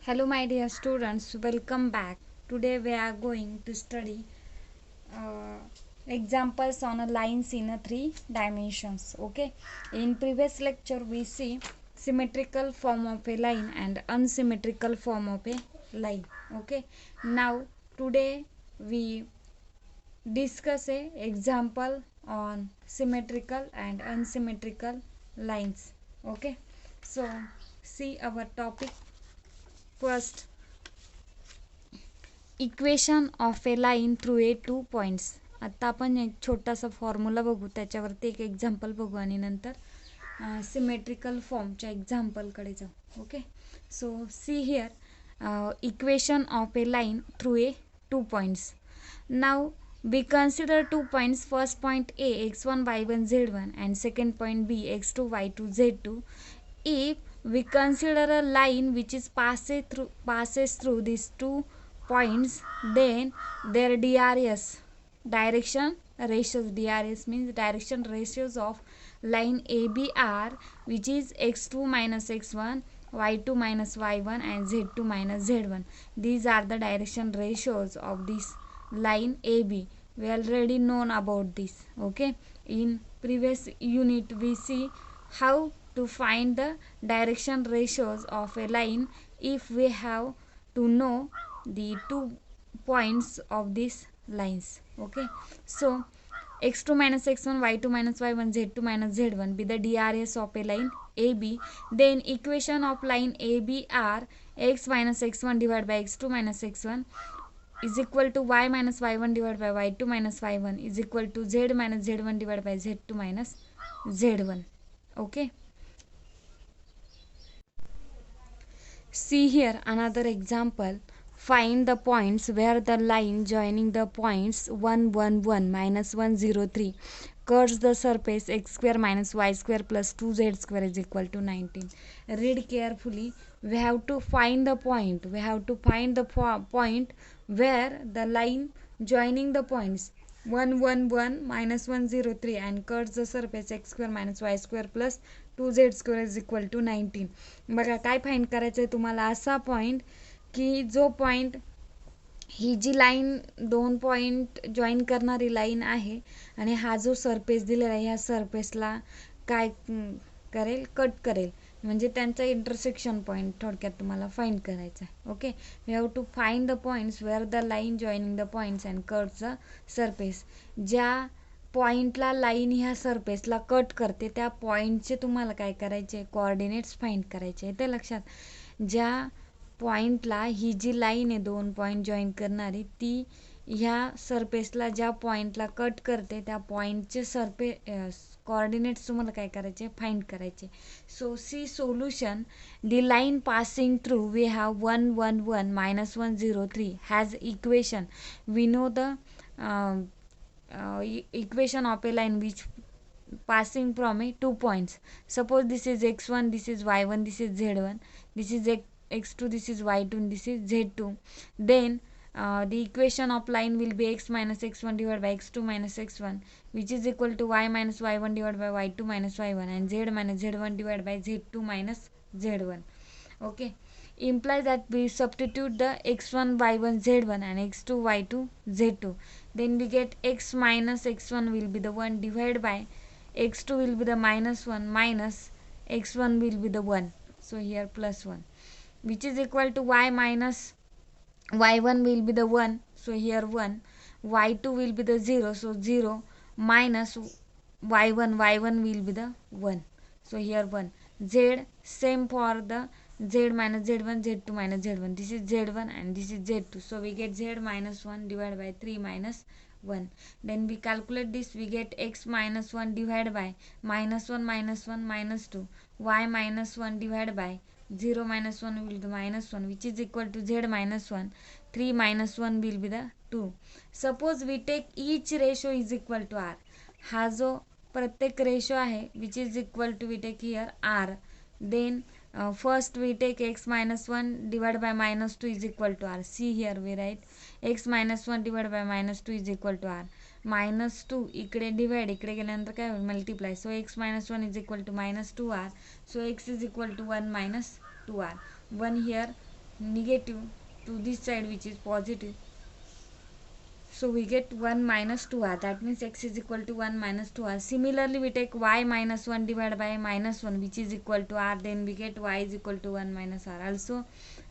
Hello my dear students, welcome back. Today we are going to study uh, examples on a lines in a three dimensions. Okay, in previous lecture we see symmetrical form of a line and unsymmetrical form of a line. Okay, now today we discuss a example on symmetrical and unsymmetrical lines. Okay, so see our topic first. Equation of A line through a to points. आता आपण एक छोटासा formula बघू, त्याच्यावरती एक example बघू आणि नंतर सिमेट्रिकल फॉर्मच्या एक्झाम्पलकडे जाऊ. Okay, so see here equation of A line through a to points. Now we consider 2 points. First point A x1 y1 z1 and second point B x2 y2 z2. If we consider a line which is passes through these 2 points, then their DRS, direction ratios, DRS means direction ratios of line AB are, which is x2 minus x1, y2 minus y1 and z2 minus z1. These are the direction ratios of this line AB. We already known about this. Okay, in previous unit we see how to find the direction ratios of a line if we have to know the 2 points of these lines. Okay, so x2 minus x1, y2 minus y1, z2 minus z1 be the DRS of a line AB. Then equation of line AB are x minus x1 divided by x2 minus x1 is equal to y minus y1 divided by y2 minus y1 is equal to z minus z1 divided by z2 minus z1. Okay, see here another example. Find the points where the line joining the points 1 1 1 minus 1 0 3 curves the surface x square minus y square plus 2z square is equal to 19. Read carefully. We have to find the point. We have to find the point where the line joining the points 1 1 1 minus 1 0 3 and curves the surface x square minus y square plus 2z square is equal to 19. बघा काय find करायचं आहे तुम्हाला, असा point की जो point ही जी line 2 point join करणारी line आहे आणि हा जो सरफेस दिलेला आहे ह्या सरफेसला काय करेल, कट करेल, म्हणजे त्यांचा इंटरसेक्शन पॉईंट थोडक्यात तुम्हाला फाइंड करायचा आहे. Okay, we have to find the points where the line joining the points and cuts the surface. ज्या पॉईंटला लाईन ह्या सरफेसला कट करते त्या पॉईंटचे तुम्हाला काय करायचे, कोऑर्डिनेट्स फाइंड करायचे. ते लक्षात, ज्या पॉईंटला ही जी लाईन आहे 2 पॉईंट जॉईन करणारी ती ह्या सरफेसला ज्या पॉईंटला कट करते त्या पॉईंटचे कोऑर्डिनेट्स तुम्हाला काय करायचे, फाइंड करायचे. So see solution. The line passing through we have 1 1 1 minus 1 0 3 has equation. We know the equation of a line which passing from a 2 points. Suppose this is x1, this is y1, this is z1, this is x2, this is y2 and this is z2. Then the equation of line will be x minus x1 divided by x2 minus x1 which is equal to y minus y1 divided by y2 minus y1 and z minus z1 divided by z2 minus z1. Okay, implies that we substitute the x1 y1 z1 and x2 y2 z2. Then we get x minus x1 will be the 1 divided by x2 will be the minus 1 minus x1 will be the 1. So here plus 1 which is equal to y minus y1 will be the 1. So here 1. y2 will be the 0. So 0 minus y1 will be the 1. So here 1. Z same for the z minus z1, z2 minus z1. This is z1 and this is z2. So we get z minus 1 divided by 3 minus 1. Then we calculate this. We get x minus 1 divided by minus 1 minus 2. Y minus 1 divided by 0 minus 1 will be the minus 1 which is equal to z minus 1. 3 minus 1 will be the 2. Suppose we take each ratio is equal to r. हा जो प्रत्येक ratio आहे which is equal to we take here r. Then first we take x minus 1 divided by minus 2 is equal to r. See here we write x minus 1 divided by minus 2 is equal to r. minus 2 इकडे divide, इकडे गेल्यानंतर काय होईल, multiply. So x minus 1 is equal to minus 2r. So x is equal to 1 minus 2r. 1 here negative to this side, which is positive. So we get 1 minus 2r, that means x is equal to 1 minus 2r. Similarly, we take y minus 1 divided by minus 1, which is equal to r, then we get y is equal to 1 minus r. Also,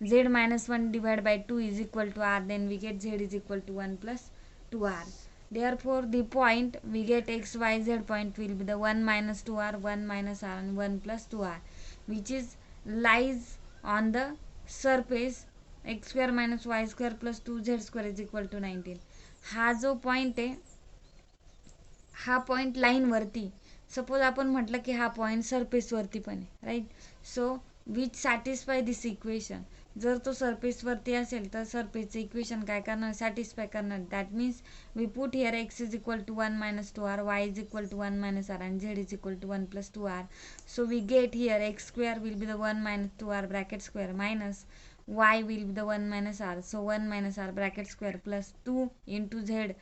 z minus 1 divided by 2 is equal to r, then we get z is equal to 1 plus 2r. Therefore, the point we get x, y, z point will be the 1 minus 2r, 1 minus r, and 1 plus 2r, which is lies on the surface x square minus y square plus 2z square is equal to 19. हा जो point आहे, हा point लाईनवरती, suppose आपण म्हटलं की हा point सरफेसवरती पण आहे, right. So which satisfy this equation. जर तो सरफेसवरती असेल तर सरफेसचं इक्वेशन काय करणार, सॅटिस्फाय करणार. That means we put here X is equal to 1 minus 2r, Y is equal to 1 minus r, and z is equal to 1 plus 2r. So we get here X square will be the 1 minus 2r bracket square minus y will be the 1 minus r, so 1 minus r bracket square plus 2 into z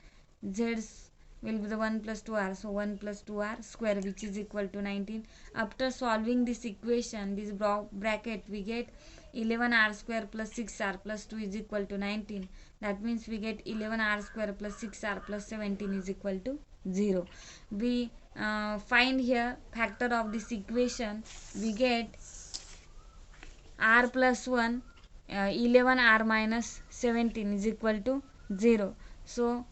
will be the 1 plus 2r, so 1 plus 2r square, which is equal to 19. After solving this equation, this bracket, we get 11r square plus 6r plus 2 is equal to 19. That means we get 11r square plus 6r plus 17 is equal to 0. We find here factor of this equation. We get r plus 1, 11r minus 17 is equal to 0. So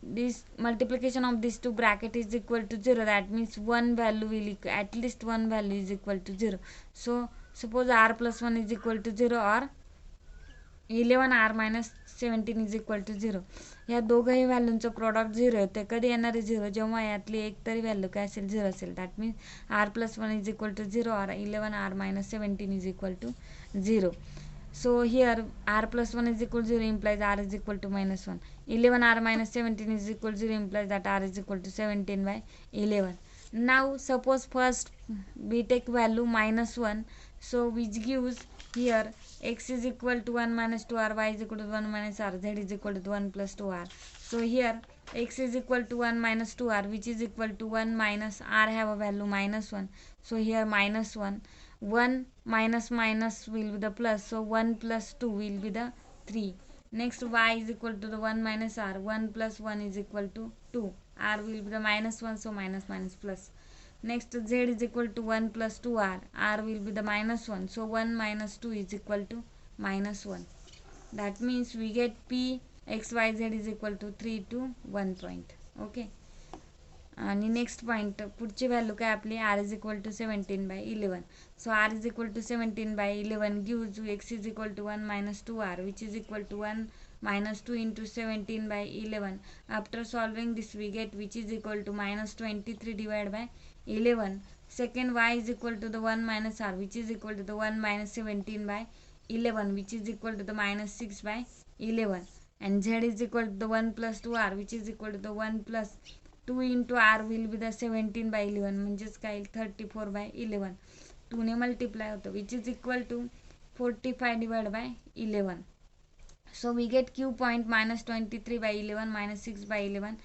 this multiplication of these two bracket is equal to 0. That means one value will at least one value is equal to 0. So suppose r plus 1 is equal to 0 or 11r minus 17 is equal to 0. या दोघंही व्हॅल्यूंचं product 0 आहे. ते कधी येणार आहे 0, जेव्हा यातली एक तरी व्हॅल्यू काय असेल 0 असेल. That means r plus 1 is equal to 0 or 11r minus 17 is equal to 0. So here r plus 1 is equal to 0 implies r is equal to minus 1. 11r minus 17 is equal to 0 implies that r is equal to 17 by 11. Now suppose first we take value minus 1, so which gives here x is equal to 1 minus 2r, y is equal to 1 minus r, z is equal to 1 plus 2r. So here x is equal to 1 minus 2r, which is equal to 1 minus r have a value minus 1. So here minus 1. 1 minus minus will be the plus, so 1 plus 2 will be the 3. Next y is equal to the 1 minus r, 1 plus 1 is equal to 2. R will be the minus 1, so minus minus plus. Next z is equal to 1 plus 2r, r will be the minus 1, so 1 minus 2 is equal to minus 1. That means we get p x y z is equal to 3 to 1 point. Okay. आणि next point, पुढची value काय आपली, R is equal to 17 by 11. So R is equal to 17 by 11 gives X is equal to 1 minus 2r, which is equal to 1 minus 2 into 17 by 11. After solving this, we get which is equal to minus 23 divided by 11. Second, y is equal to the 1 minus r, which is equal to the 1 minus 17 by 11, which is equal to the minus 6 by 11. And z is equal to the 1 plus 2r, which is equal to the 1 plus 2 into r will be the 17 by 11, म्हणजेच काय 34 by 11. 2 ने multiply होतं, which is equal to 45 divided by 11. So we get q point minus 23 by 11 minus 6 by 11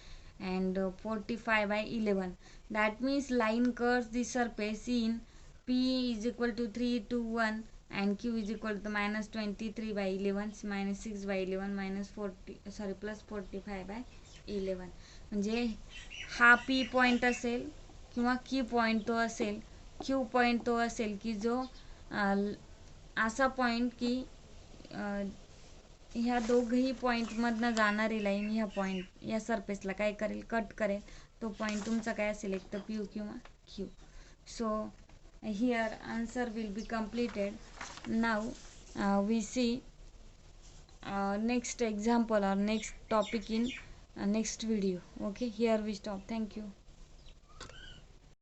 and 45 by 11. That means line curves the surface in p is equal to 3 to 1 and q is equal to minus 23 by 11 minus 6 by 11 minus 40 plus 45 by 11. म्हणजे हा P point असेल किंवा की point तो असेल, Q point तो असेल की जो असा पॉईंट की ह्या दोघही पॉईंटमधनं जाणारी लाईन ह्या पॉईंट या सरफेसला काय करेल, कट करेल. तो पॉईंट तुमचा काय असेल, एक तर पी यू किंवा Q. So here answer will be completed. Now we see next example or next topic in next video. Okay, here we stop. Thank you.